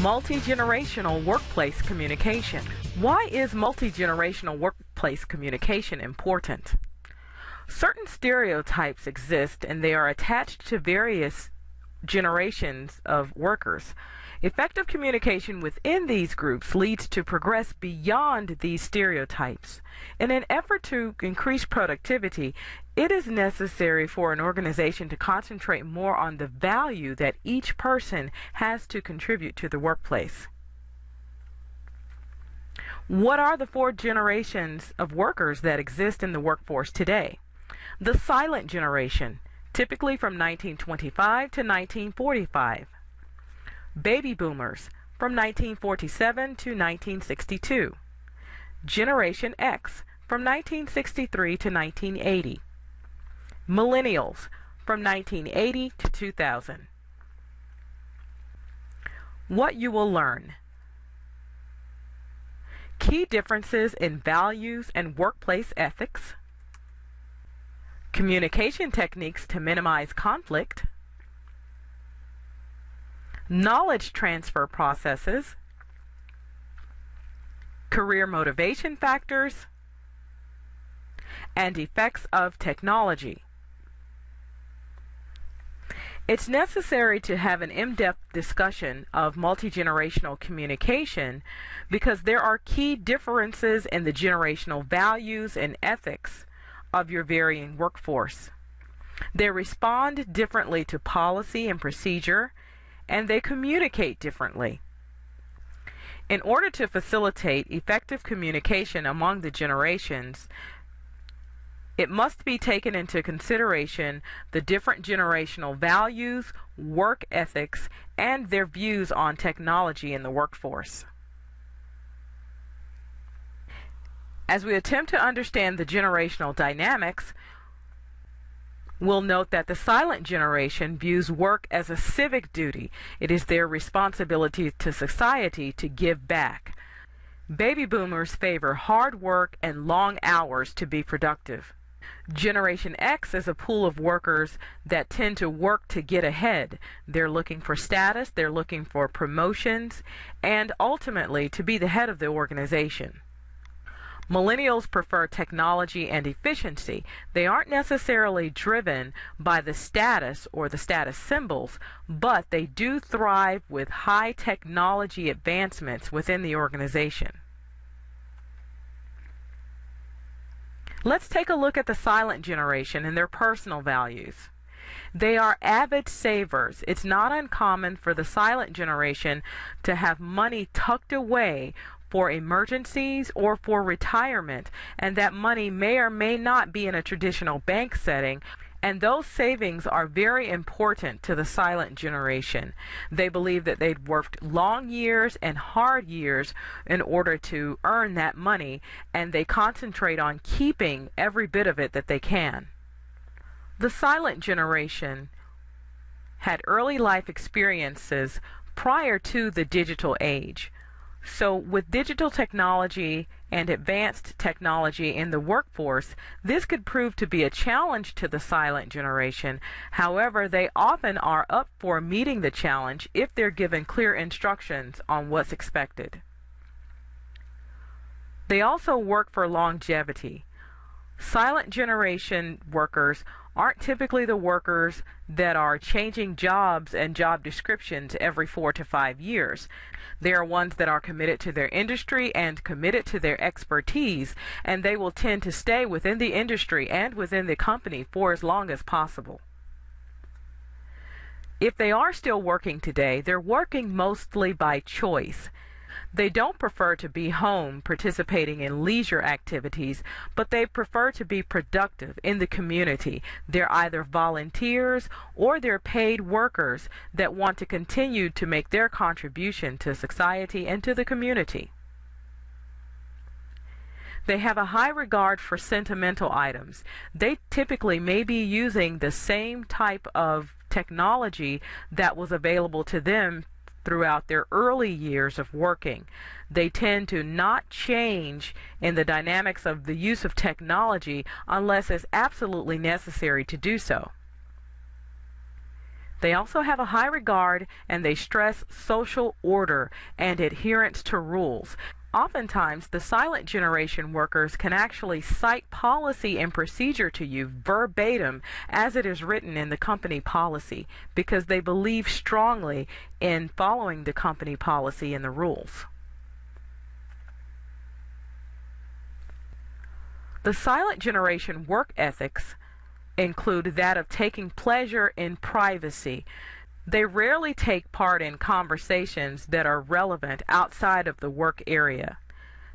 Multi-generational workplace communication. Why is multi-generational workplace communication important? Certain stereotypes exist and they are attached to various generations of workers. Effective communication within these groups leads to progress beyond these stereotypes. In an effort to increase productivity, it is necessary for an organization to concentrate more on the value that each person has to contribute to the workplace. What are the four generations of workers that exist in the workforce today? The silent generation, typically from 1925 to 1945. Baby boomers, from 1947 to 1962. Generation X, from 1963 to 1980. Millennials, from 1980 to 2000. What you will learn. Key differences in values and workplace ethics. Communication techniques to minimize conflict. Knowledge transfer processes. Career motivation factors. And effects of technology. It's necessary to have an in-depth discussion of multi-generational communication because there are key differences in the generational values and ethics of your varying workforce. They respond differently to policy and procedure, and they communicate differently. In order to facilitate effective communication among the generations, it must be taken into consideration the different generational values, work ethics, and their views on technology in the workforce. As we attempt to understand the generational dynamics, we'll note that the silent generation views work as a civic duty. It is their responsibility to society to give back. Baby boomers favor hard work and long hours to be productive. Generation X is a pool of workers that tend to work to get ahead. They're looking for status, they're looking for promotions, and ultimately to be the head of the organization. Millennials prefer technology and efficiency. They aren't necessarily driven by the status or the status symbols, but they do thrive with high technology advancements within the organization. Let's take a look at the silent generation and their personal values. They are avid savers. It's not uncommon for the silent generation to have money tucked away for emergencies or for retirement, and that money may or may not be in a traditional bank setting, and those savings are very important to the silent generation. They believe that they've worked long years and hard years in order to earn that money, and they concentrate on keeping every bit of it that they can. The silent generation had early life experiences prior to the digital age. So with digital technology and advanced technology in the workforce, this could prove to be a challenge to the silent generation. However, they often are up for meeting the challenge if they're given clear instructions on what's expected. They also work for longevity. Silent generation workers aren't typically the workers that are changing jobs and job descriptions every 4 to 5 years. They are ones that are committed to their industry and committed to their expertise, and they will tend to stay within the industry and within the company for as long as possible. If they are still working today, they're working mostly by choice. They don't prefer to be home participating in leisure activities, but they prefer to be productive in the community. They're either volunteers or they're paid workers that want to continue to make their contribution to society and to the community. They have a high regard for sentimental items. They typically may be using the same type of technology that was available to them throughout their early years of working. They tend to not change in the dynamics of the use of technology unless it's absolutely necessary to do so. They also have a high regard, and they stress social order and adherence to rules. Oftentimes, the silent generation workers can actually cite policy and procedure to you verbatim as it is written in the company policy because they believe strongly in following the company policy and the rules. The silent generation work ethics include that of taking pleasure in privacy. They rarely take part in conversations that are relevant outside of the work area.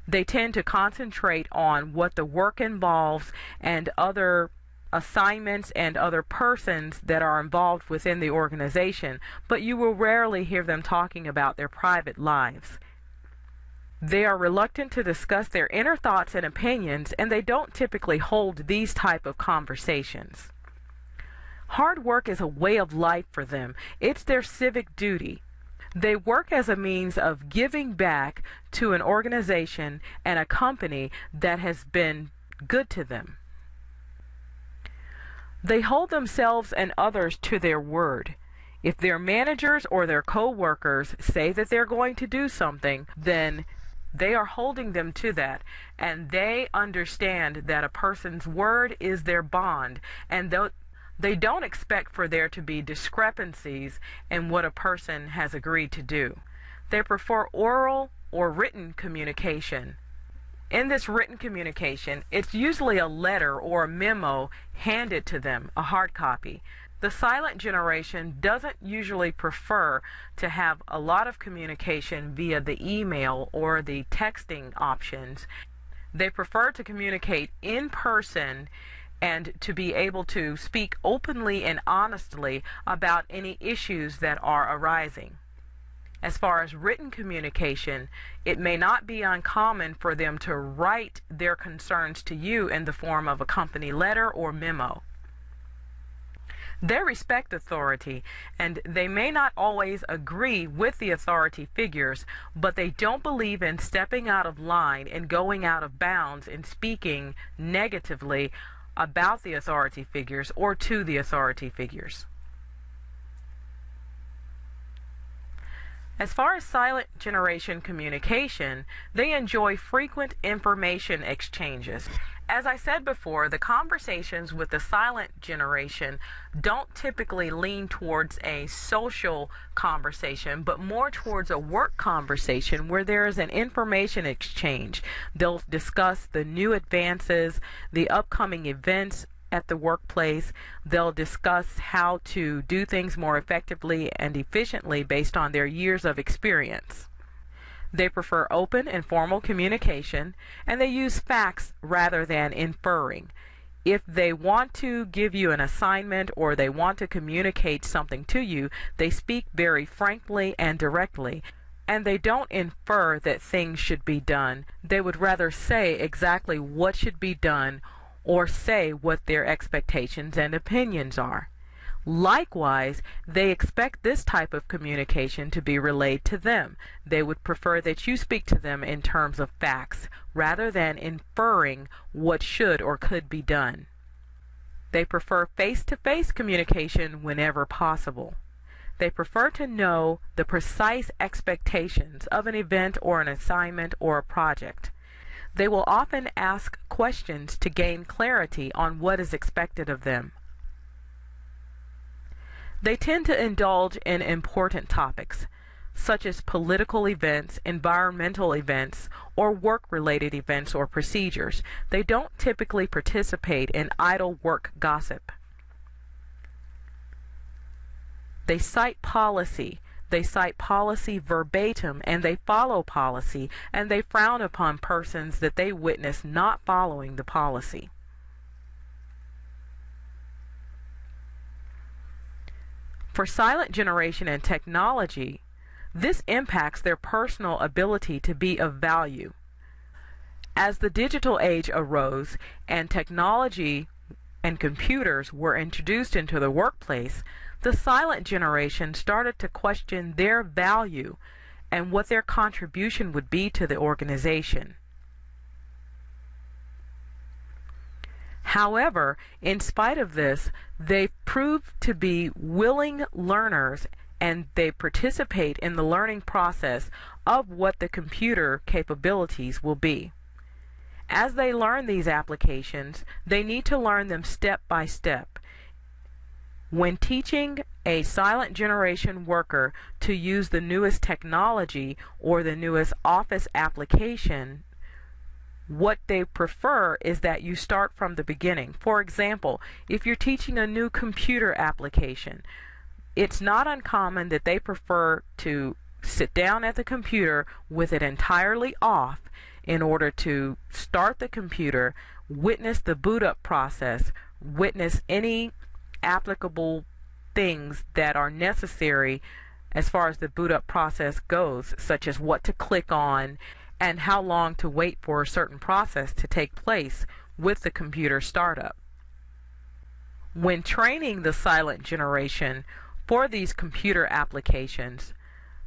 They tend to concentrate on what the work involves and other assignments and other persons that are involved within the organization, but you will rarely hear them talking about their private lives. They are reluctant to discuss their inner thoughts and opinions, and they don't typically hold these type of conversations. Hard work is a way of life for them. It's their civic duty. They work as a means of giving back to an organization and a company that has been good to them. They hold themselves and others to their word. If their managers or their co-workers say that they're going to do something, then they are holding them to that, and they understand that a person's word is their bond, and they don't expect for there to be discrepancies in what a person has agreed to do. They prefer oral or written communication. In this written communication, it's usually a letter or a memo handed to them, a hard copy. The silent generation doesn't usually prefer to have a lot of communication via the email or the texting options. They prefer to communicate in person and to be able to speak openly and honestly about any issues that are arising. As far as written communication, it may not be uncommon for them to write their concerns to you in the form of a company letter or memo. They respect authority, and they may not always agree with the authority figures, but they don't believe in stepping out of line and going out of bounds and speaking negatively about the authority figures or to the authority figures. As far as silent generation communication, they enjoy frequent information exchanges. As I said before, the conversations with the silent generation don't typically lean towards a social conversation, but more towards a work conversation where there is an information exchange. They'll discuss the new advances, the upcoming events at the workplace. They'll discuss how to do things more effectively and efficiently based on their years of experience. They prefer open and formal communication, and they use facts rather than inferring. If they want to give you an assignment or they want to communicate something to you, they speak very frankly and directly, and they don't infer that things should be done. They would rather say exactly what should be done or say what their expectations and opinions are. Likewise, they expect this type of communication to be relayed to them. They would prefer that you speak to them in terms of facts rather than inferring what should or could be done. They prefer face-to-face communication whenever possible. They prefer to know the precise expectations of an event or an assignment or a project. They will often ask questions to gain clarity on what is expected of them. They tend to indulge in important topics, such as political events, environmental events, or work-related events or procedures. They don't typically participate in idle work gossip. They cite policy. They cite policy verbatim, and they follow policy, and they frown upon persons that they witness not following the policy. For silent generation and technology, this impacts their personal ability to be of value. As the digital age arose and technology and computers were introduced into the workplace, the silent generation started to question their value and what their contribution would be to the organization. However, in spite of this, they prove to be willing learners and they participate in the learning process of what the computer capabilities will be. As they learn these applications, they need to learn them step by step. When teaching a silent generation worker to use the newest technology or the newest Office application, what they prefer is that you start from the beginning. For example, if you're teaching a new computer application, it's not uncommon that they prefer to sit down at the computer with it entirely off in order to start the computer, witness the boot up process, witness any applicable things that are necessary as far as the boot up process goes, such as what to click on and how long to wait for a certain process to take place with the computer startup. When training the silent generation for these computer applications,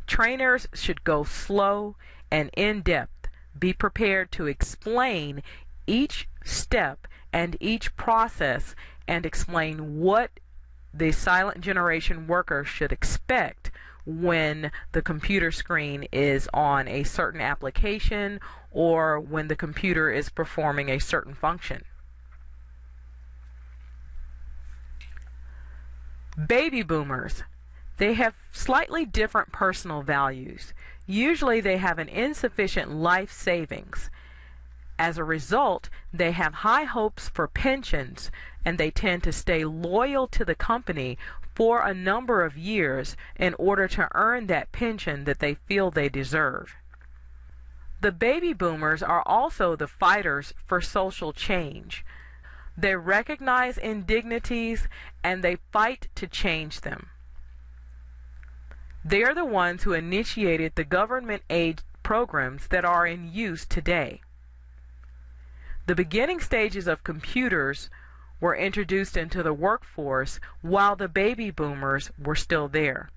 trainers should go slow and in-depth. Be prepared to explain each step and each process and explain what the silent generation worker should expect when the computer screen is on a certain application or when the computer is performing a certain function. Baby boomers. They have slightly different personal values. Usually they have an insufficient life savings. As a result, they have high hopes for pensions and they tend to stay loyal to the company for a number of years in order to earn that pension that they feel they deserve. The baby boomers are also the fighters for social change. They recognize indignities and they fight to change them. They are the ones who initiated the government aid programs that are in use today. The beginning stages of computers were introduced into the workforce while the baby boomers were still there.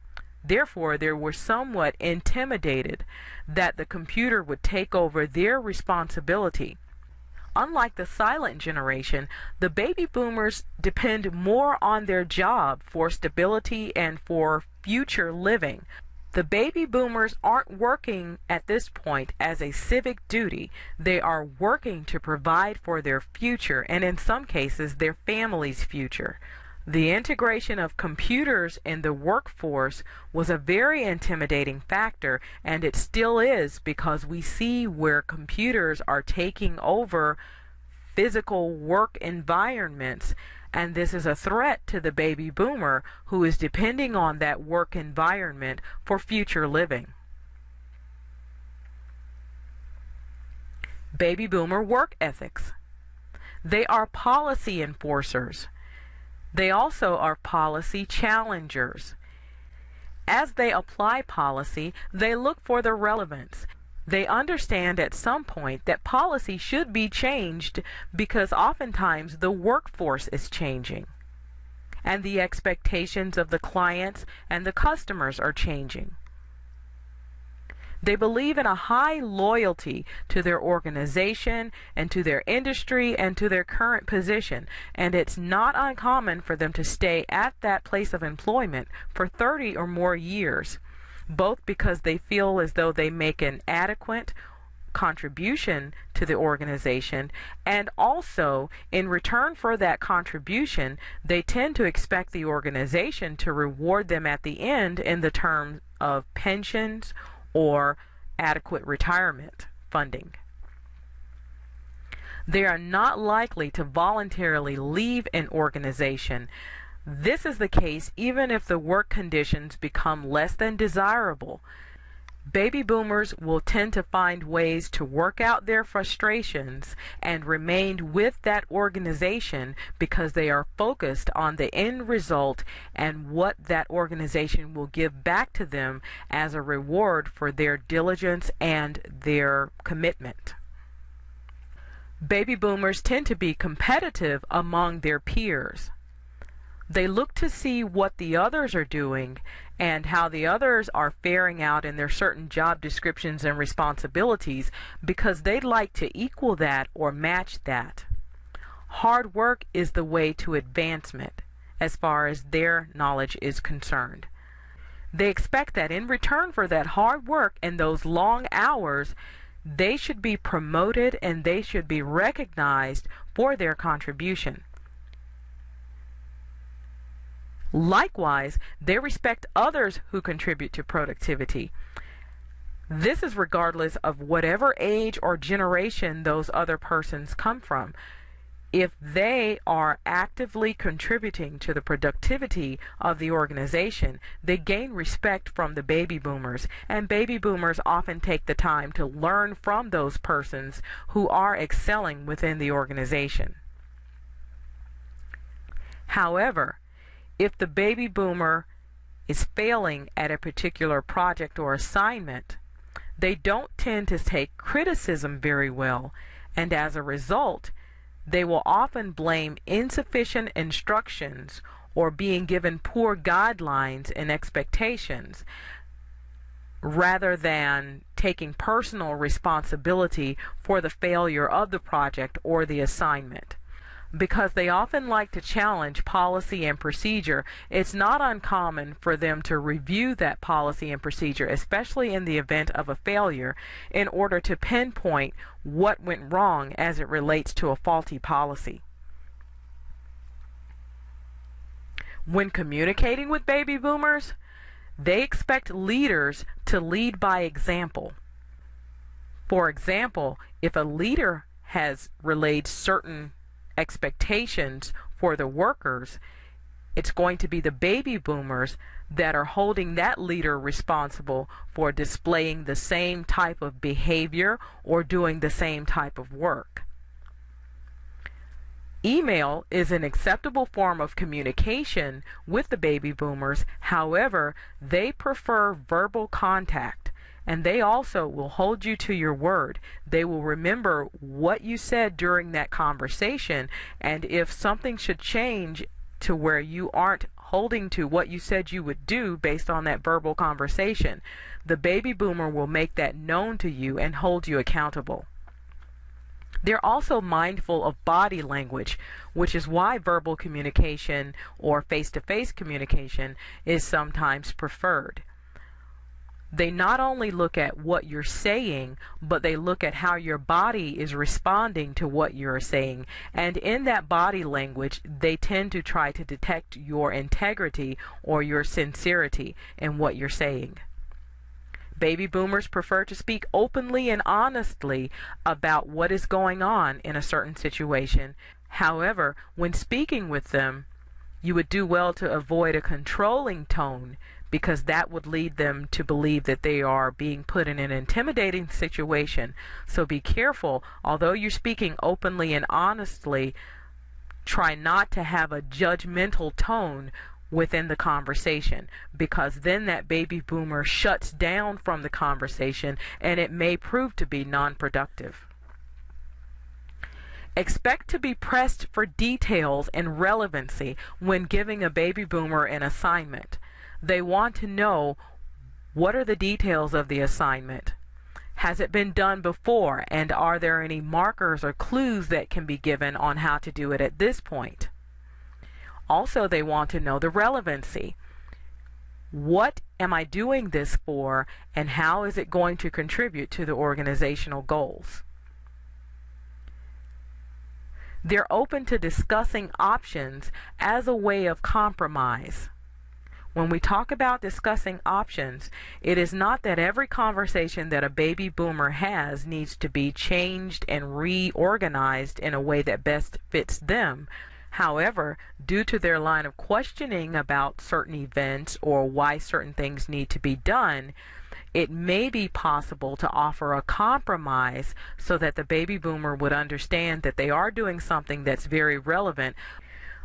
Therefore, they were somewhat intimidated that the computer would take over their responsibility. Unlike the silent generation, the baby boomers depend more on their job for stability and for future living. The baby boomers aren't working at this point as a civic duty. They are working to provide for their future and in some cases their family's future. The integration of computers in the workforce was a very intimidating factor, and it still is, because we see where computers are taking over physical work environments, and this is a threat to the baby boomer who is depending on that work environment for future living. Baby boomer work ethics. They are policy enforcers. They also are policy challengers. As they apply policy, they look for the relevance. They understand at some point that policy should be changed because oftentimes the workforce is changing and the expectations of the clients and the customers are changing. They believe in a high loyalty to their organization and to their industry and to their current position, and it's not uncommon for them to stay at that place of employment for 30 or more years, both because they feel as though they make an adequate contribution to the organization, and also in return for that contribution, they tend to expect the organization to reward them at the end in the terms of pensions or adequate retirement funding. They are not likely to voluntarily leave an organization. This is the case even if the work conditions become less than desirable. Baby boomers will tend to find ways to work out their frustrations and remain with that organization because they are focused on the end result and what that organization will give back to them as a reward for their diligence and their commitment. Baby boomers tend to be competitive among their peers. They look to see what the others are doing and how the others are faring out in their certain job descriptions and responsibilities because they'd like to equal that or match that. Hard work is the way to advancement as far as their knowledge is concerned. They expect that in return for that hard work and those long hours, they should be promoted and they should be recognized for their contribution. Likewise, they respect others who contribute to productivity. This is regardless of whatever age or generation those other persons come from. If they are actively contributing to the productivity of the organization, they gain respect from the baby boomers, and baby boomers often take the time to learn from those persons who are excelling within the organization. However, if the baby boomer is failing at a particular project or assignment, they don't tend to take criticism very well, and as a result, they will often blame insufficient instructions or being given poor guidelines and expectations rather than taking personal responsibility for the failure of the project or the assignment. Because they often like to challenge policy and procedure, it's not uncommon for them to review that policy and procedure, especially in the event of a failure, in order to pinpoint what went wrong as it relates to a faulty policy. When communicating with baby boomers, they expect leaders to lead by example. For example, if a leader has relayed certain expectations for the workers, it's going to be the baby boomers that are holding that leader responsible for displaying the same type of behavior or doing the same type of work. Email is an acceptable form of communication with the baby boomers. However, they prefer verbal contact, and they also will hold you to your word. They will remember what you said during that conversation, and if something should change to where you aren't holding to what you said you would do based on that verbal conversation, the baby boomer will make that known to you and hold you accountable. They're also mindful of body language, which is why verbal communication or face-to-face communication is sometimes preferred. They not only look at what you're saying, but they look at how your body is responding to what you're saying. And in that body language, they tend to try to detect your integrity or your sincerity in what you're saying. Baby boomers prefer to speak openly and honestly about what is going on in a certain situation. However, when speaking with them, you would do well to avoid a controlling tone, because that would lead them to believe that they are being put in an intimidating situation. So be careful. Although you're speaking openly and honestly, try not to have a judgmental tone within the conversation, because then that baby boomer shuts down from the conversation and it may prove to be non-productive. Expect to be pressed for details and relevancy when giving a baby boomer an assignment. They want to know, what are the details of the assignment? Has it been done before? And are there any markers or clues that can be given on how to do it at this point? Also, they want to know the relevancy. What am I doing this for, and how is it going to contribute to the organizational goals? They're open to discussing options as a way of compromise. When we talk about discussing options, it is not that every conversation that a baby boomer has needs to be changed and reorganized in a way that best fits them. However, due to their line of questioning about certain events or why certain things need to be done, it may be possible to offer a compromise so that the baby boomer would understand that they are doing something that's very relevant.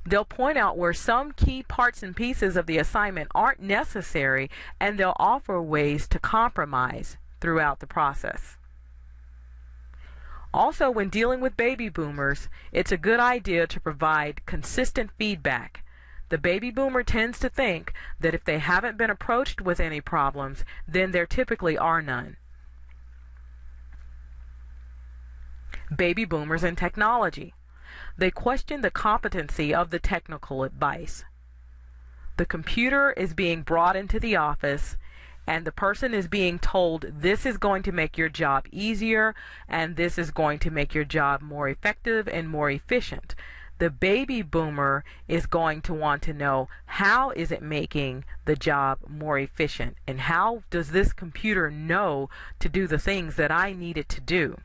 They'll point out where some key parts and pieces of the assignment aren't necessary, and they'll offer ways to compromise throughout the process. Also, when dealing with baby boomers, it's a good idea to provide consistent feedback. The baby boomer tends to think that if they haven't been approached with any problems, then there typically are none. Baby boomers and technology. They question the competency of the technical advice. The computer is being brought into the office, and the person is being told this is going to make your job easier and this is going to make your job more effective and more efficient. The baby boomer is going to want to know, how is it making the job more efficient, and how does this computer know to do the things that I need it to do?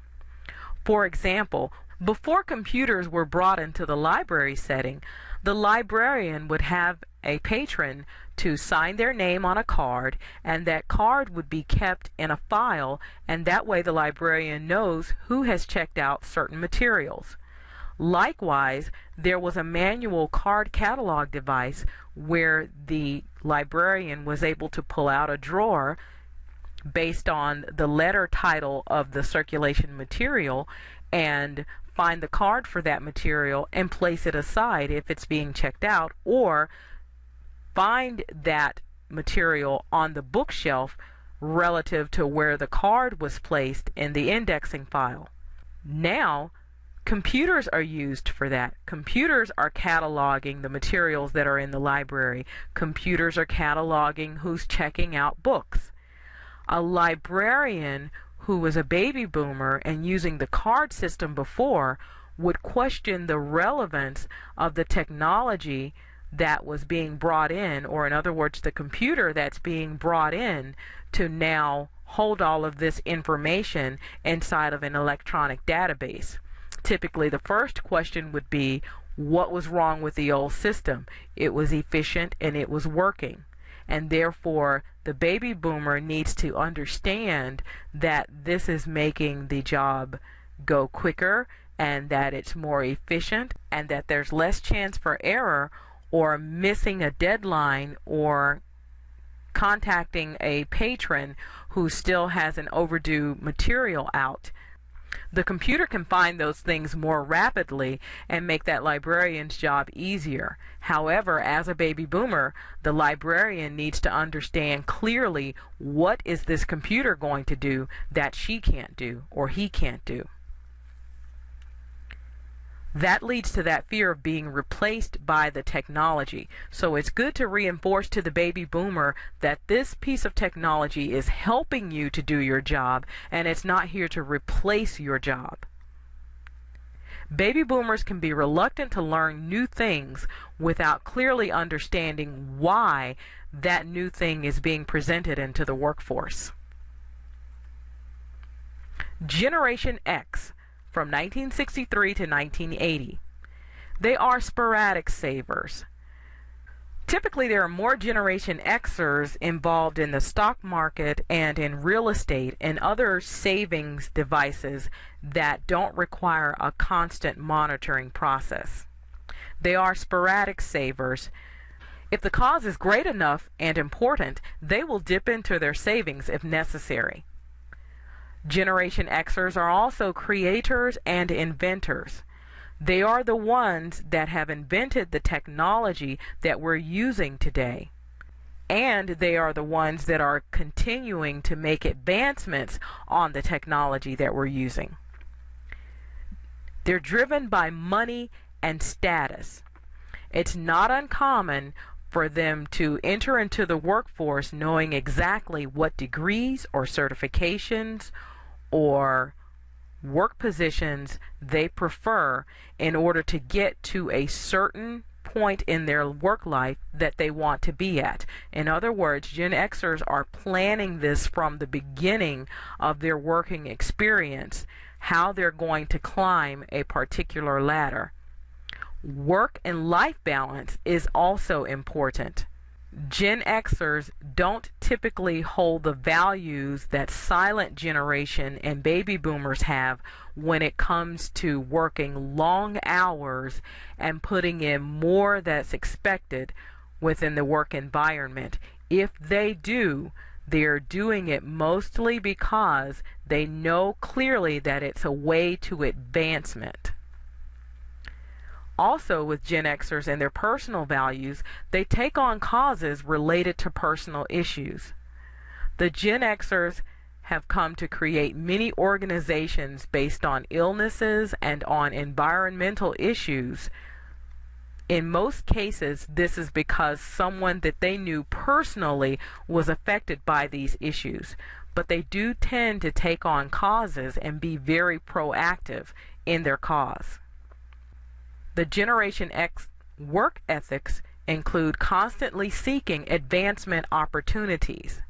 For example, before computers were brought into the library setting, the librarian would have a patron to sign their name on a card, and that card would be kept in a file, and that way the librarian knows who has checked out certain materials. Likewise, there was a manual card catalog device where the librarian was able to pull out a drawer based on the letter title of the circulation material and find the card for that material and place it aside if it's being checked out, or find that material on the bookshelf relative to where the card was placed in the indexing file. Now, computers are used for that. Computers are cataloging the materials that are in the library. Computers are cataloging who's checking out books. A librarian who was a baby boomer and using the card system before would question the relevance of the technology that was being brought in, or in other words, the computer that's being brought in to now hold all of this information inside of an electronic database. Typically, the first question would be, what was wrong with the old system? It was efficient and it was working. And therefore, the baby boomer needs to understand that this is making the job go quicker and that it's more efficient and that there's less chance for error or missing a deadline or contacting a patron who still has an overdue material out. The computer can find those things more rapidly and make that librarian's job easier. However, as a baby boomer, the librarian needs to understand clearly, what is this computer going to do that she can't do or he can't do. That leads to that fear of being replaced by the technology. So it's good to reinforce to the baby boomer that this piece of technology is helping you to do your job, and it's not here to replace your job. Baby boomers can be reluctant to learn new things without clearly understanding why that new thing is being presented into the workforce. Generation X, from 1963 to 1980. They are sporadic savers. Typically, there are more Generation Xers involved in the stock market and in real estate and other savings devices that don't require a constant monitoring process. They are sporadic savers. If the cause is great enough and important, they will dip into their savings if necessary. Generation Xers are also creators and inventors. They are the ones that have invented the technology that we're using today. And they are the ones that are continuing to make advancements on the technology that we're using. They're driven by money and status. It's not uncommon for them to enter into the workforce knowing exactly what degrees or certifications or work positions they prefer in order to get to a certain point in their work life that they want to be at. In other words, Gen Xers are planning this from the beginning of their working experience, how they're going to climb a particular ladder. Work and life balance is also important. Gen Xers don't typically hold the values that silent generation and baby boomers have when it comes to working long hours and putting in more that's expected within the work environment. If they do, they're doing it mostly because they know clearly that it's a way to advancement. Also, with Gen Xers and their personal values, they take on causes related to personal issues. The Gen Xers have come to create many organizations based on illnesses and on environmental issues. In most cases, this is because someone that they knew personally was affected by these issues, but they do tend to take on causes and be very proactive in their cause. The Generation X work ethics include constantly seeking advancement opportunities.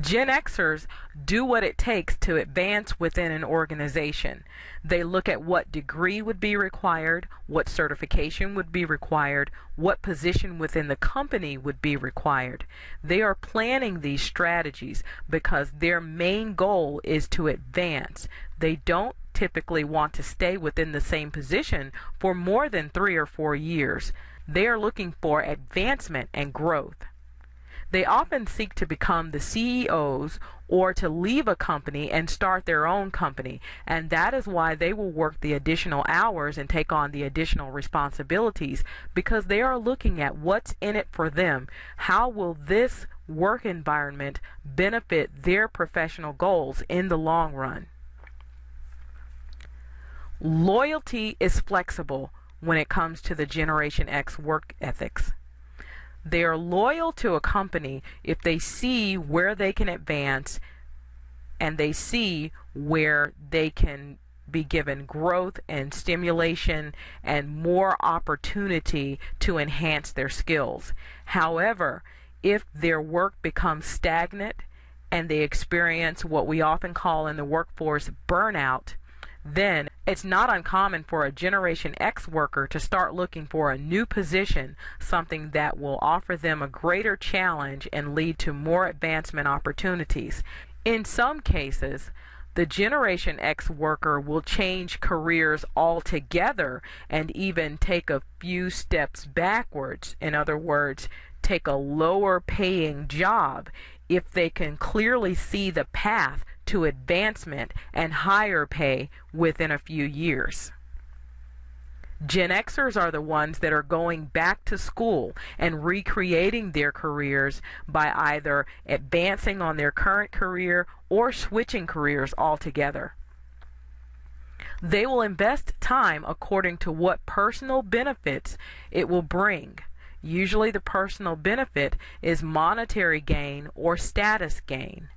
Gen Xers do what it takes to advance within an organization. They look at what degree would be required, what certification would be required, what position within the company would be required. They are planning these strategies because their main goal is to advance. They don't typically want to stay within the same position for more than 3 or 4 years. They are looking for advancement and growth. They often seek to become the CEOs or to leave a company and start their own company, and that is why they will work the additional hours and take on the additional responsibilities, because they are looking at what's in it for them. How will this work environment benefit their professional goals in the long run? Loyalty is flexible when it comes to the Generation X work ethics. They are loyal to a company if they see where they can advance and they see where they can be given growth and stimulation and more opportunity to enhance their skills. However, if their work becomes stagnant and they experience what we often call in the workforce burnout, then it's not uncommon for a Generation X worker to start looking for a new position, something that will offer them a greater challenge and lead to more advancement opportunities. In some cases, the Generation X worker will change careers altogether and even take a few steps backwards. In other words, take a lower paying job if they can clearly see the path to advancement and higher pay within a few years. Gen Xers are the ones that are going back to school and recreating their careers by either advancing on their current career or switching careers altogether. They will invest time according to what personal benefits it will bring. Usually the personal benefit is monetary gain or status gain.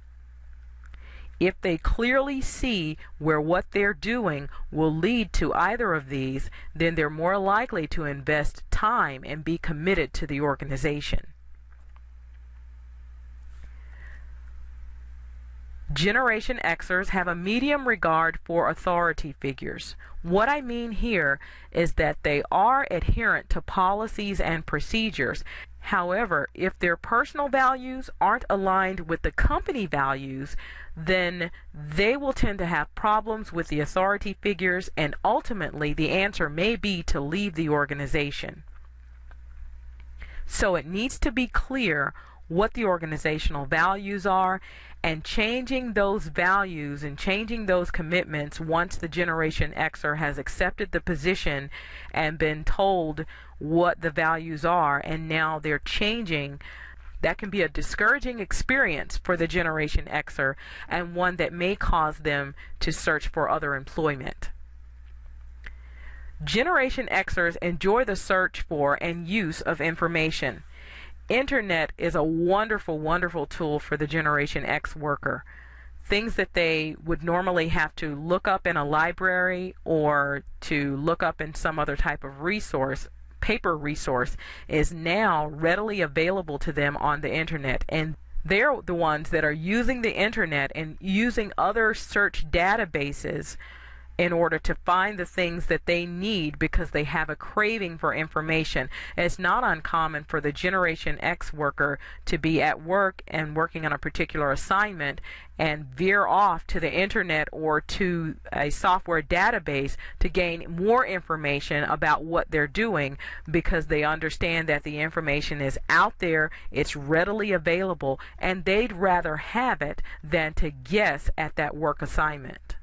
If they clearly see where what they're doing will lead to either of these, then they're more likely to invest time and be committed to the organization. Generation Xers have a medium regard for authority figures. What I mean here is that they are adherent to policies and procedures. However, if their personal values aren't aligned with the company values, then they will tend to have problems with the authority figures, and ultimately the answer may be to leave the organization. So it needs to be clear what the organizational values are, and changing those values and changing those commitments once the Generation Xer has accepted the position and been told what the values are, and now they're changing. That can be a discouraging experience for the Generation Xer, and one that may cause them to search for other employment. Generation Xers enjoy the search for and use of information. Internet is a wonderful, wonderful tool for the Generation X worker. Things that they would normally have to look up in a library or to look up in some other type of resource, paper resource, is now readily available to them on the internet, and they're the ones that are using the internet and using other search databases in order to find the things that they need because they have a craving for information. It's not uncommon for the Generation X worker to be at work and working on a particular assignment and veer off to the internet or to a software database to gain more information about what they're doing, because they understand that the information is out there, it's readily available, and they'd rather have it than to guess at that work assignment.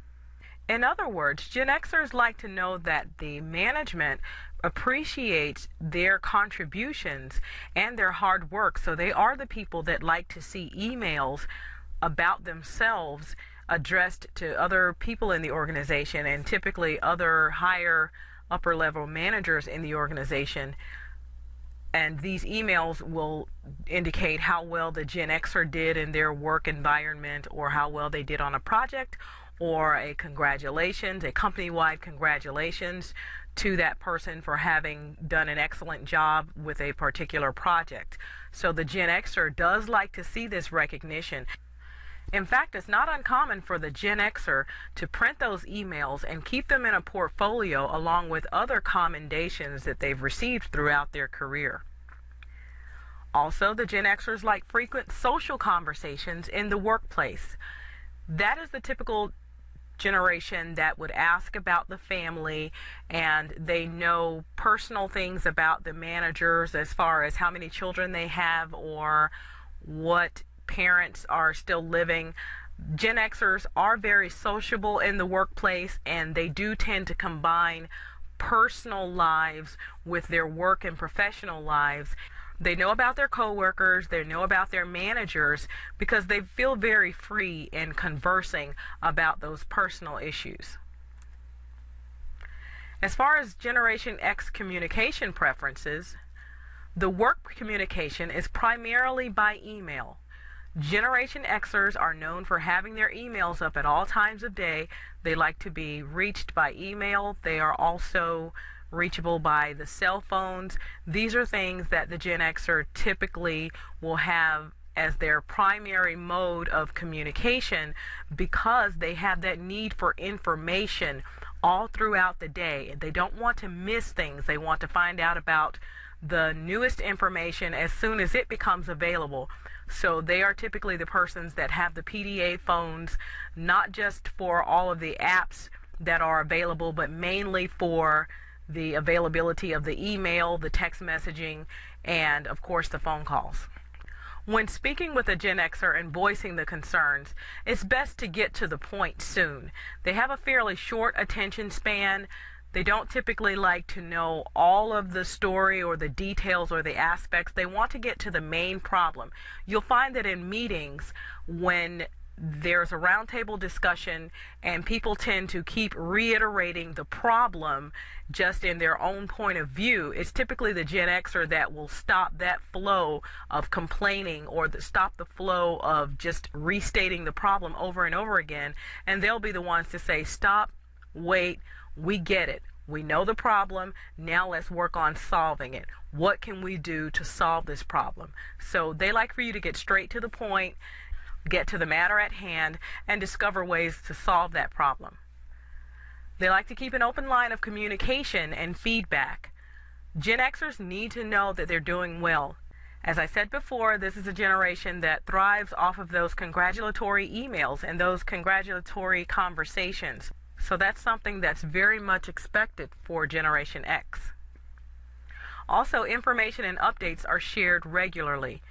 In other words, Gen Xers like to know that the management appreciates their contributions and their hard work, so they are the people that like to see emails about themselves addressed to other people in the organization, and typically other higher upper level managers in the organization. And these emails will indicate how well the Gen Xer did in their work environment, or how well they did on a project, or a congratulations, a company-wide congratulations to that person for having done an excellent job with a particular project. So the Gen Xer does like to see this recognition. In fact, it's not uncommon for the Gen Xer to print those emails and keep them in a portfolio along with other commendations that they've received throughout their career. Also, the Gen Xers like frequent social conversations in the workplace. That is the typical generation that would ask about the family, and they know personal things about the managers as far as how many children they have or what parents are still living. Gen Xers are very sociable in the workplace, and they do tend to combine personal lives with their work and professional lives. They know about their coworkers, they know about their managers, because they feel very free in conversing about those personal issues. As far as Generation X communication preferences, the work communication is primarily by email. Generation Xers are known for having their emails up at all times of day. They like to be reached by email. They are also reachable by the cell phones. These are things that the Gen Xer typically will have as their primary mode of communication, because they have that need for information all throughout the day. They don't want to miss things. They want to find out about the newest information as soon as it becomes available. So they are typically the persons that have the PDA phones, not just for all of the apps that are available, but mainly for the availability of the email, the text messaging, and of course the phone calls. When speaking with a Gen Xer and voicing the concerns, it's best to get to the point soon. They have a fairly short attention span. They don't typically like to know all of the story or the details or the aspects. They want to get to the main problem. You'll find that in meetings, when there's a roundtable discussion and people tend to keep reiterating the problem just in their own point of view, it's typically the Gen Xer that will stop that flow of complaining, or stop the flow of just restating the problem over and over again, and they'll be the ones to say, stop, wait, we get it. We know the problem. Now let's work on solving it. What can we do to solve this problem? So they like for you to get straight to the point, get to the matter at hand, and discover ways to solve that problem. They like to keep an open line of communication and feedback. Gen Xers need to know that they're doing well. As I said before, this is a generation that thrives off of those congratulatory emails and those congratulatory conversations. So that's something that's very much expected for Generation X. Also, information and updates are shared regularly.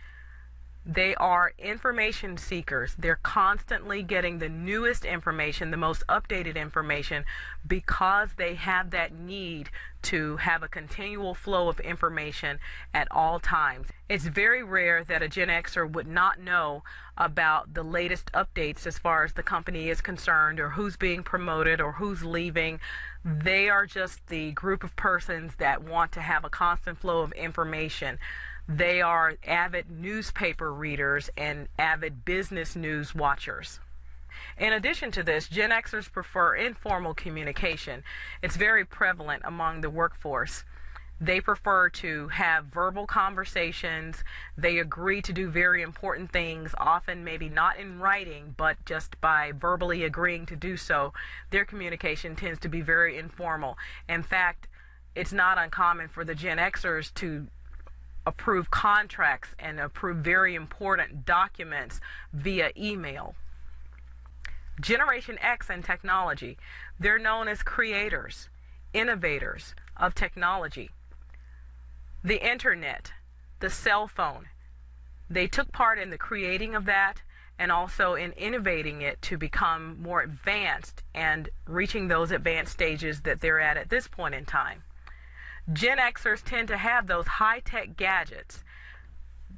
They are information seekers. They're constantly getting the newest information, the most updated information, because they have that need to have a continual flow of information at all times. It's very rare that a Gen Xer would not know about the latest updates as far as the company is concerned, or who's being promoted or who's leaving. They are just the group of persons that want to have a constant flow of information. They are avid newspaper readers and avid business news watchers. In addition to this, Gen Xers prefer informal communication. It's very prevalent among the workforce. They prefer to have verbal conversations. They agree to do very important things, often maybe not in writing, but just by verbally agreeing to do so. Their communication tends to be very informal. In fact, it's not uncommon for the Gen Xers to approve contracts and approve very important documents via email. Generation X and technology. They're known as creators, innovators of technology. The internet, the cell phone, they took part in the creating of that and also in innovating it to become more advanced and reaching those advanced stages that they're at this point in time. Gen Xers tend to have those high-tech gadgets.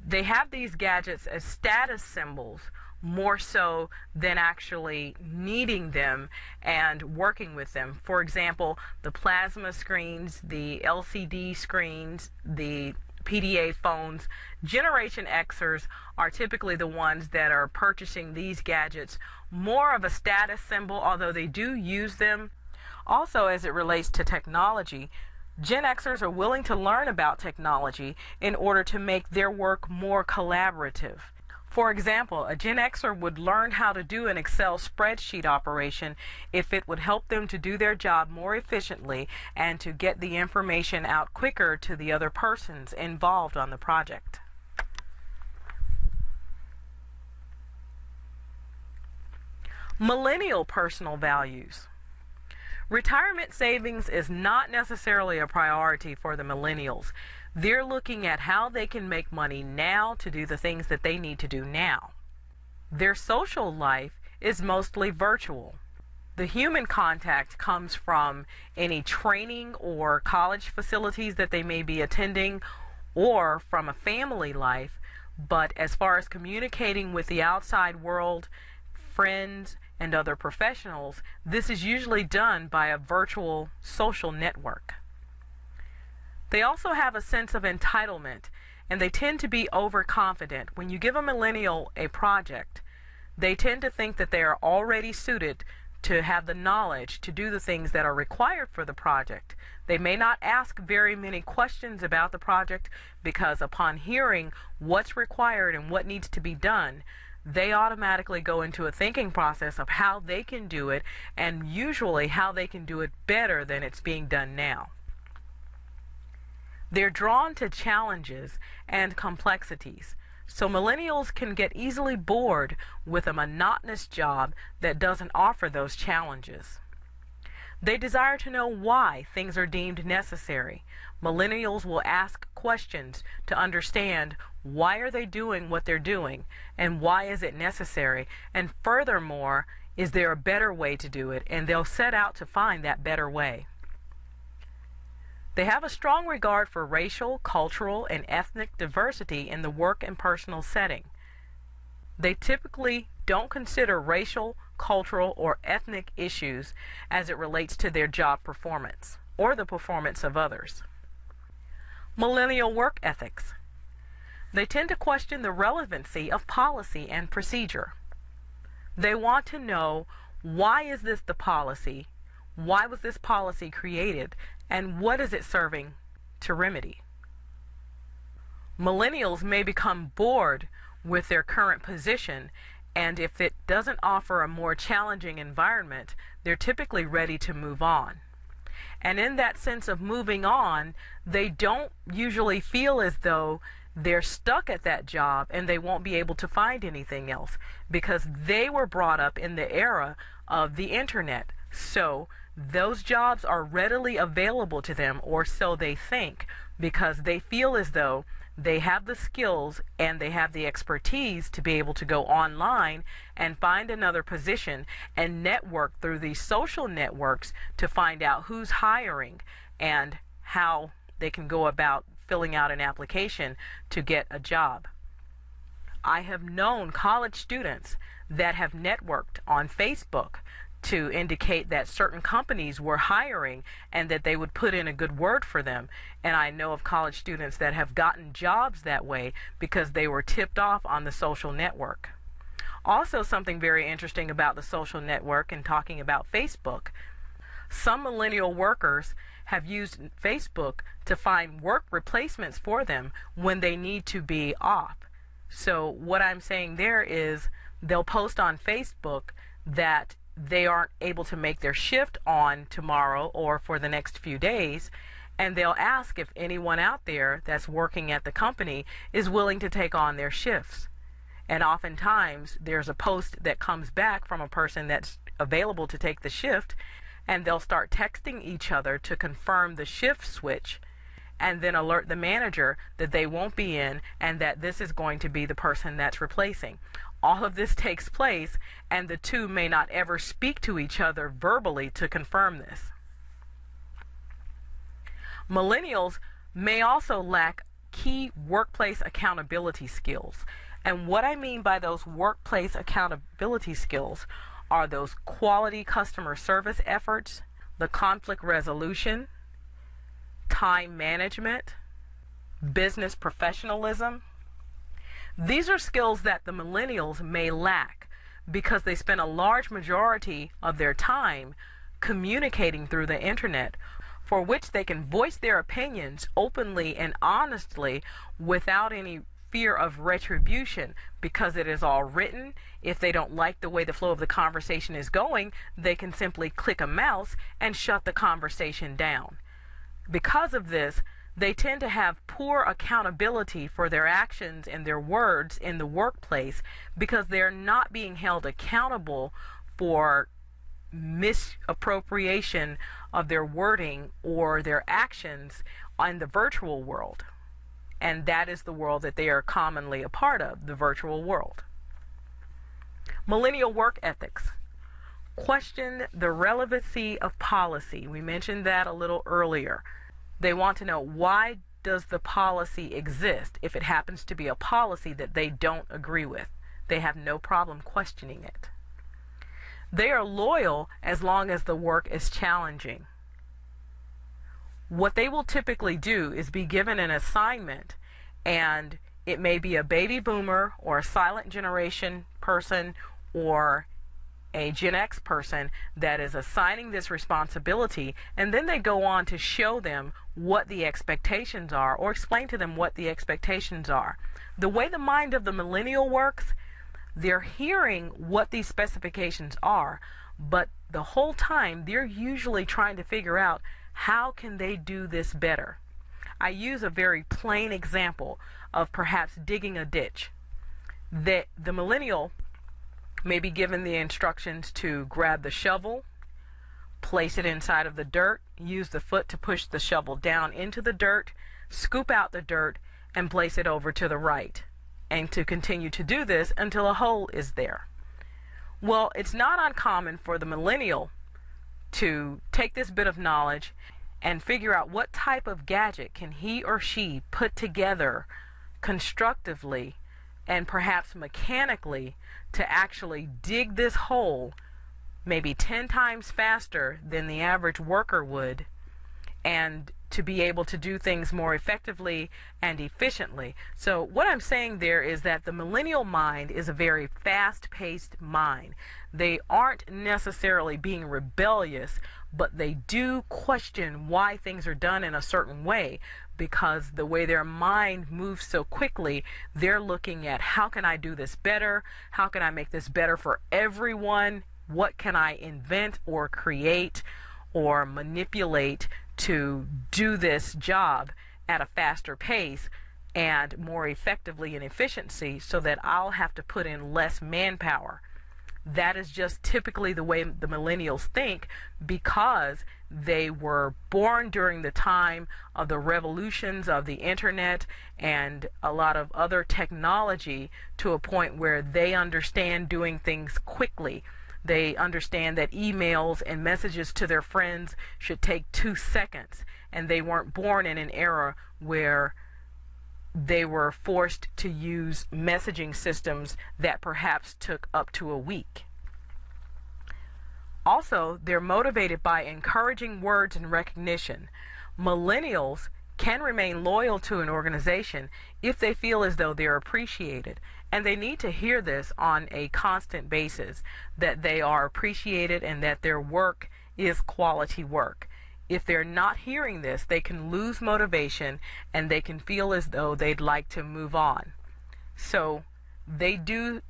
They have these gadgets as status symbols more so than actually needing them and working with them. For example, the plasma screens, the LCD screens, the PDA phones. Generation Xers are typically the ones that are purchasing these gadgets more of a status symbol, although they do use them. Also, as it relates to technology, Gen Xers are willing to learn about technology in order to make their work more collaborative. For example, a Gen Xer would learn how to do an Excel spreadsheet operation if it would help them to do their job more efficiently and to get the information out quicker to the other persons involved on the project. Millennial personal values. Retirement savings is not necessarily a priority for the millennials. They're looking at how they can make money now to do the things that they need to do now. Their social life is mostly virtual. The human contact comes from any training or college facilities that they may be attending or from a family life, but as far as communicating with the outside world, friends, and other professionals, this is usually done by a virtual social network. They also have a sense of entitlement, and they tend to be overconfident. When you give a millennial a project, they tend to think that they are already suited to have the knowledge to do the things that are required for the project. They may not ask very many questions about the project because upon hearing what's required and what needs to be done, they automatically go into a thinking process of how they can do it, and usually how they can do it better than it's being done now. They're drawn to challenges and complexities. So millennials can get easily bored with a monotonous job that doesn't offer those challenges. They desire to know why things are deemed necessary. Millennials will ask questions to understand why are they doing what they're doing and why is it necessary, and furthermore, is there a better way to do it, and they'll set out to find that better way. They have a strong regard for racial, cultural, and ethnic diversity in the work and personal setting. They typically don't consider racial, cultural, or ethnic issues as it relates to their job performance or the performance of others. Millennial work ethics. They tend to question the relevancy of policy and procedure. They want to know, why is this the policy? Why was this policy created? And what is it serving to remedy? Millennials may become bored with their current position, and if it doesn't offer a more challenging environment, they're typically ready to move on. And in that sense of moving on, they don't usually feel as though they're stuck at that job and they won't be able to find anything else, because they were brought up in the era of the internet. So those jobs are readily available to them, or so they think, because they feel as though they have the skills and they have the expertise to be able to go online and find another position and network through these social networks to find out who's hiring and how they can go about filling out an application to get a job. I have known college students that have networked on Facebook to indicate that certain companies were hiring and that they would put in a good word for them. And I know of college students that have gotten jobs that way because they were tipped off on the social network. Also, something very interesting about the social network and talking about Facebook, some millennial workers have used Facebook to find work replacements for them when they need to be off. So what I'm saying there is they'll post on Facebook that they aren't able to make their shift on tomorrow or for the next few days, and they'll ask if anyone out there that's working at the company is willing to take on their shifts. And oftentimes there's a post that comes back from a person that's available to take the shift, and they'll start texting each other to confirm the shift switch and then alert the manager that they won't be in and that this is going to be the person that's replacing. All of this takes place, and the two may not ever speak to each other verbally to confirm this. Millennials may also lack key workplace accountability skills. And what I mean by those workplace accountability skills are those quality customer service efforts, the conflict resolution, time management, business professionalism. These are skills that the millennials may lack because they spend a large majority of their time communicating through the internet, for which they can voice their opinions openly and honestly without any fear of retribution, because it is all written. If they don't like the way the flow of the conversation is going, they can simply click a mouse and shut the conversation down. Because of this, they tend to have poor accountability for their actions and their words in the workplace because they're not being held accountable for misappropriation of their wording or their actions in the virtual world. And that is the world that they are commonly a part of, the virtual world. Millennial work ethics. Question the relevancy of policy. We mentioned that a little earlier. They want to know, why does the policy exist if it happens to be a policy that they don't agree with? They have no problem questioning it. They are loyal as long as the work is challenging. What they will typically do is be given an assignment, and it may be a baby boomer or a silent generation person or a Gen X person that is assigning this responsibility, and then they go on to show them what the expectations are or explain to them what the expectations are. The way the mind of the millennial works, they're hearing what these specifications are, but the whole time they're usually trying to figure out, how can they do this better? I use a very plain example of perhaps digging a ditch. The millennial may be given the instructions to grab the shovel, place it inside of the dirt, use the foot to push the shovel down into the dirt, scoop out the dirt, and place it over to the right, and to continue to do this until a hole is there. Well, it's not uncommon for the millennial to take this bit of knowledge and figure out what type of gadget can he or she put together constructively and perhaps mechanically to actually dig this hole maybe 10 times faster than the average worker would, and to be able to do things more effectively and efficiently. So what I'm saying there is that the millennial mind is a very fast-paced mind. They aren't necessarily being rebellious, but they do question why things are done in a certain way, because the way their mind moves so quickly, they're looking at, how can I do this better? How can I make this better for everyone? What can I invent or create or manipulate to do this job at a faster pace and more effectively and efficiency, so that I'll have to put in less manpower? That is just typically the way the millennials think, because they were born during the time of the revolutions of the internet and a lot of other technology, to a point where they understand doing things quickly. They understand that emails and messages to their friends should take 2 seconds, and they weren't born in an era where they were forced to use messaging systems that perhaps took up to a week. Also, they're motivated by encouraging words and recognition. Millennials can remain loyal to an organization if they feel as though they're appreciated. And they need to hear this on a constant basis, that they are appreciated and that their work is quality work. If they're not hearing this, they can lose motivation and they can feel as though they'd like to move on. So they do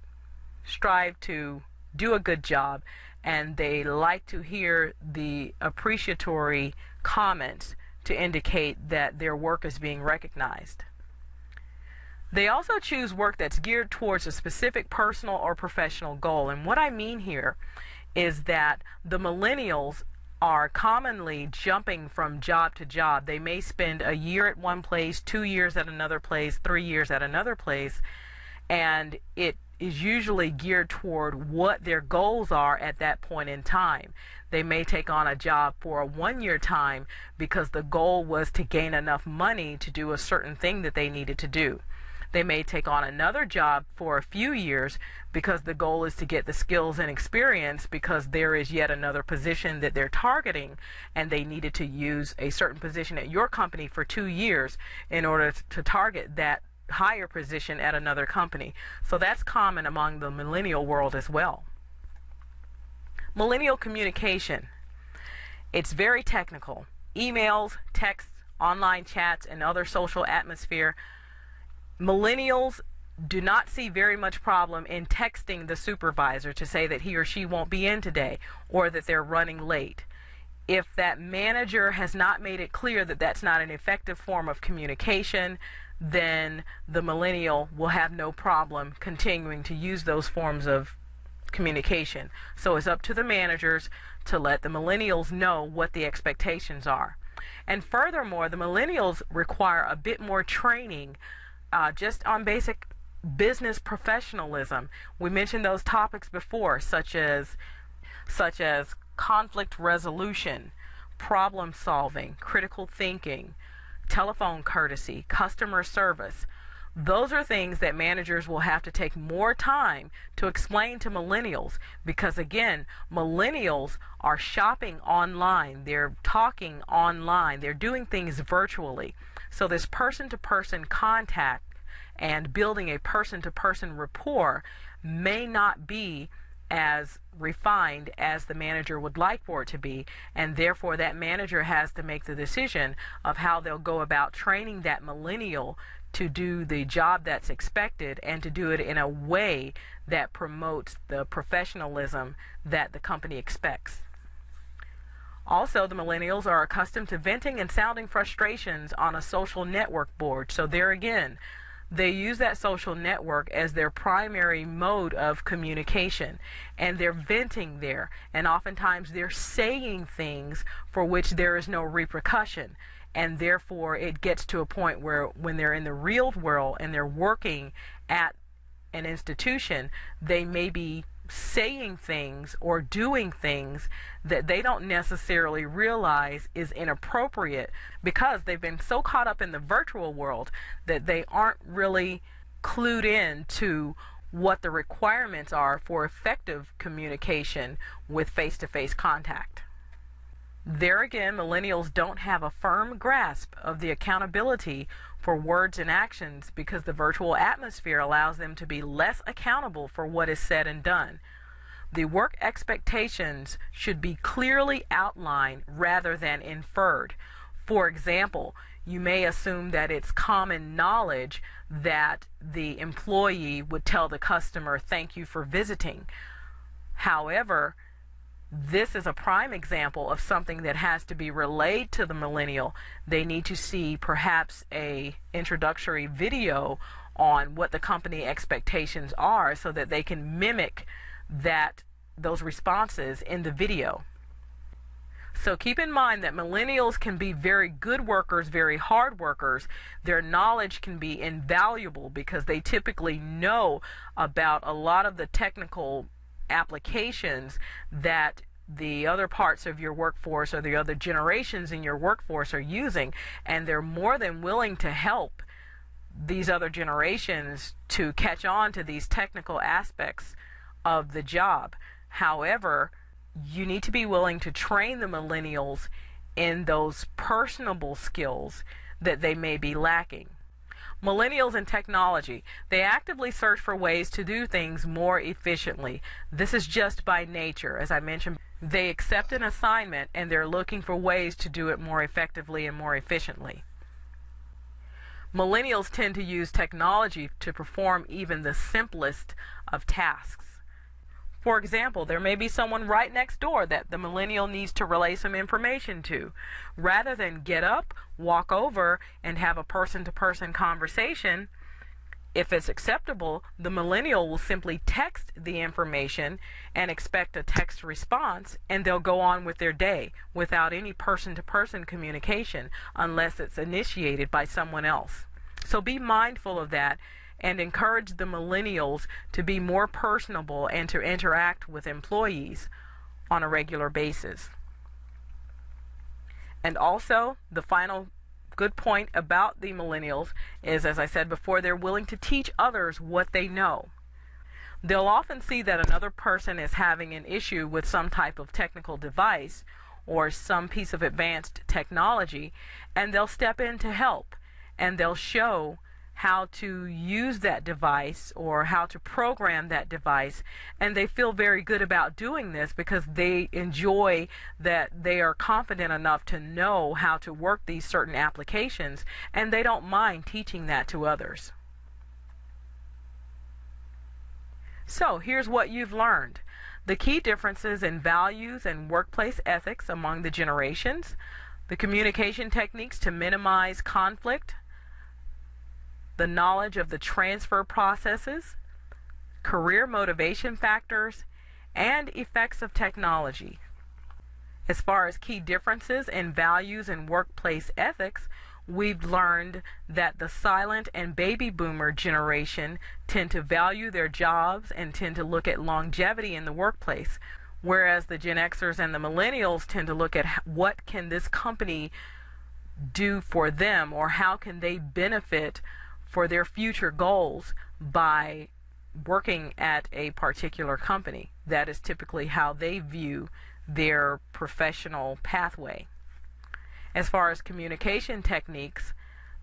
strive to do a good job, and they like to hear the appreciatory comments to indicate that their work is being recognized. They also choose work that's geared towards a specific personal or professional goal. And what I mean here is that the millennials are commonly jumping from job to job. They may spend a year at one place, 2 years at another place, 3 years at another place, and it is usually geared toward what their goals are at that point in time. They may take on a job for a 1-year time because the goal was to gain enough money to do a certain thing that they needed to do. They may take on another job for a few years because the goal is to get the skills and experience because there is yet another position that they're targeting and they needed to use a certain position at your company for 2 years in order to target that higher position at another company. So that's common among the millennial world as well. Millennial communication. It's very technical. Emails, texts, online chats, and other social atmosphere. Millennials do not see very much problem in texting the supervisor to say that he or she won't be in today or that they're running late. If that manager has not made it clear that that's not an effective form of communication, then the millennial will have no problem continuing to use those forms of communication. So it's up to the managers to let the millennials know what the expectations are. And furthermore, the millennials require a bit more training just on basic business professionalism. We mentioned those topics before, such as conflict resolution, problem solving, critical thinking, telephone courtesy, customer service. Those are things that managers will have to take more time to explain to millennials because, again, millennials are shopping online, they're talking online, they're doing things virtually. So this person-to-person contact and building a person-to-person rapport may not be as refined as the manager would like for it to be, and therefore that manager has to make the decision of how they'll go about training that millennial to do the job that's expected and to do it in a way that promotes the professionalism that the company expects. Also, the millennials are accustomed to venting and sounding frustrations on a social network board. So there again, they use that social network as their primary mode of communication, and they're venting there, and oftentimes they're saying things for which there is no repercussion, and therefore it gets to a point where when they're in the real world and they're working at an institution, they may be saying things or doing things that they don't necessarily realize is inappropriate because they've been so caught up in the virtual world that they aren't really clued in to what the requirements are for effective communication with face-to-face contact. There again, millennials don't have a firm grasp of the accountability for words and actions because the virtual atmosphere allows them to be less accountable for what is said and done. The work expectations should be clearly outlined rather than inferred. For example, you may assume that it's common knowledge that the employee would tell the customer, "Thank you for visiting." However, this is a prime example of something that has to be relayed to the millennial. They need to see perhaps a introductory video on what the company expectations are so that they can mimic those responses in the video. So keep in mind that millennials can be very good workers, very hard workers. Their knowledge can be invaluable because they typically know about a lot of the technical applications that the other parts of your workforce or the other generations in your workforce are using, and they're more than willing to help these other generations to catch on to these technical aspects of the job. However, you need to be willing to train the millennials in those personable skills that they may be lacking. Millennials in technology, they actively search for ways to do things more efficiently. This is just by nature. As I mentioned, they accept an assignment and they're looking for ways to do it more effectively and more efficiently. Millennials tend to use technology to perform even the simplest of tasks. For example, there may be someone right next door that the millennial needs to relay some information to. Rather than get up, walk over, and have a person-to-person conversation, if it's acceptable, the millennial will simply text the information and expect a text response, and they'll go on with their day without any person-to-person communication unless it's initiated by someone else. So be mindful of that and encourage the millennials to be more personable and to interact with employees on a regular basis. And also, the final good point about the millennials is, as I said before, they're willing to teach others what they know. They'll often see that another person is having an issue with some type of technical device or some piece of advanced technology, and they'll step in to help, and they'll show how to use that device or how to program that device, and they feel very good about doing this because they enjoy that they are confident enough to know how to work these certain applications, and they don't mind teaching that to others. So here's what you've learned: the key differences in values and workplace ethics among the generations, the communication techniques to minimize conflict, the knowledge of the transfer processes, career motivation factors, and effects of technology. As far as key differences in values and workplace ethics, we've learned that the silent and baby boomer generation tend to value their jobs and tend to look at longevity in the workplace, whereas the Gen Xers and the millennials tend to look at what can this company do for them, or how can they benefit for their future goals by working at a particular company. That is typically how they view their professional pathway. As far as communication techniques,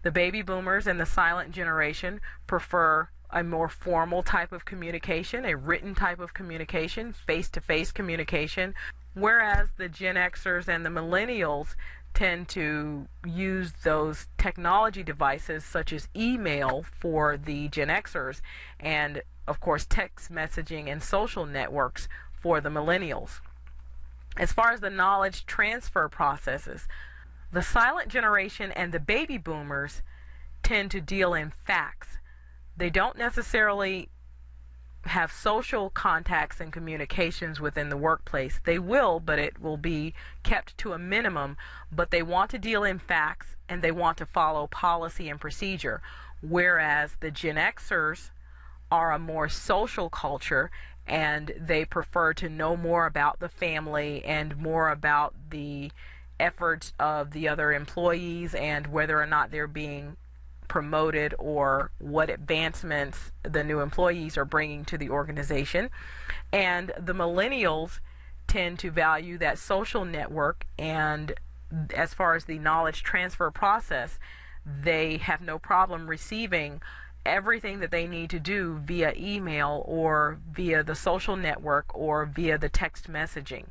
the baby boomers and the silent generation prefer a more formal type of communication, a written type of communication, face-to-face communication, whereas the Gen Xers and the millennials tend to use those technology devices such as email for the Gen Xers, and of course text messaging and social networks for the millennials. As far as the knowledge transfer processes, the silent generation and the baby boomers tend to deal in facts. They don't necessarily have social contacts and communications within the workplace. They will, but it will be kept to a minimum, but they want to deal in facts and they want to follow policy and procedure, whereas the Gen Xers are a more social culture and they prefer to know more about the family and more about the efforts of the other employees and whether or not they're being promoted or what advancements the new employees are bringing to the organization. And the millennials tend to value that social network, and as far as the knowledge transfer process, they have no problem receiving everything that they need to do via email or via the social network or via the text messaging.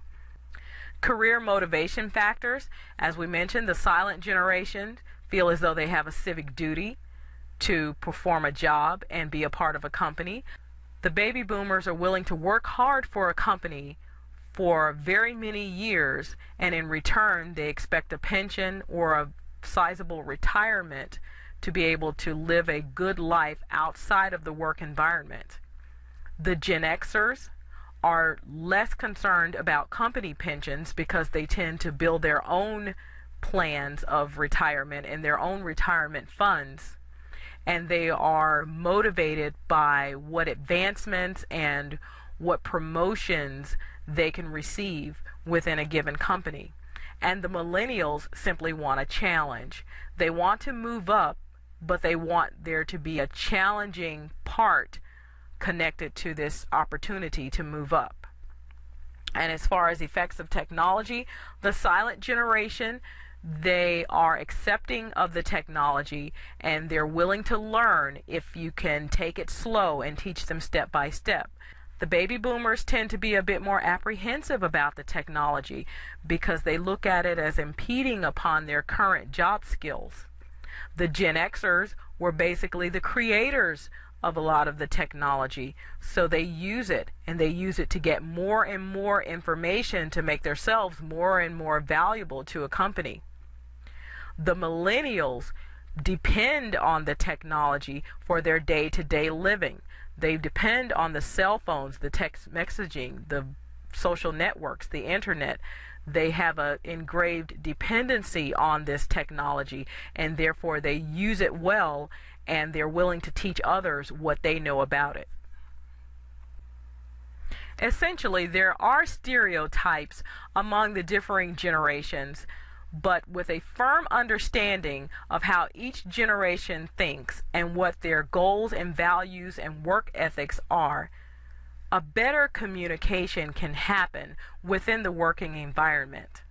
Career motivation factors, as we mentioned, the silent generation feel as though they have a civic duty to perform a job and be a part of a company. The baby boomers are willing to work hard for a company for very many years, and in return they expect a pension or a sizable retirement to be able to live a good life outside of the work environment. The Gen Xers are less concerned about company pensions because they tend to build their own plans of retirement and their own retirement funds, and they are motivated by what advancements and what promotions they can receive within a given company. And the millennials simply want a challenge. They want to move up, but they want there to be a challenging part connected to this opportunity to move up. And as far as effects of technology, the silent generation, they are accepting of the technology and they're willing to learn if you can take it slow and teach them step by step. The baby boomers tend to be a bit more apprehensive about the technology because they look at it as impeding upon their current job skills. The Gen Xers were basically the creators of a lot of the technology, so they use it, and they use it to get more and more information to make themselves more and more valuable to a company. The millennials depend on the technology for their day-to-day living. They depend on the cell phones, the text messaging, the social networks, the internet. They have an engraved dependency on this technology, and therefore they use it well, and they're willing to teach others what they know about it. Essentially, there are stereotypes among the differing generations, but with a firm understanding of how each generation thinks and what their goals and values and work ethics are, a better communication can happen within the working environment.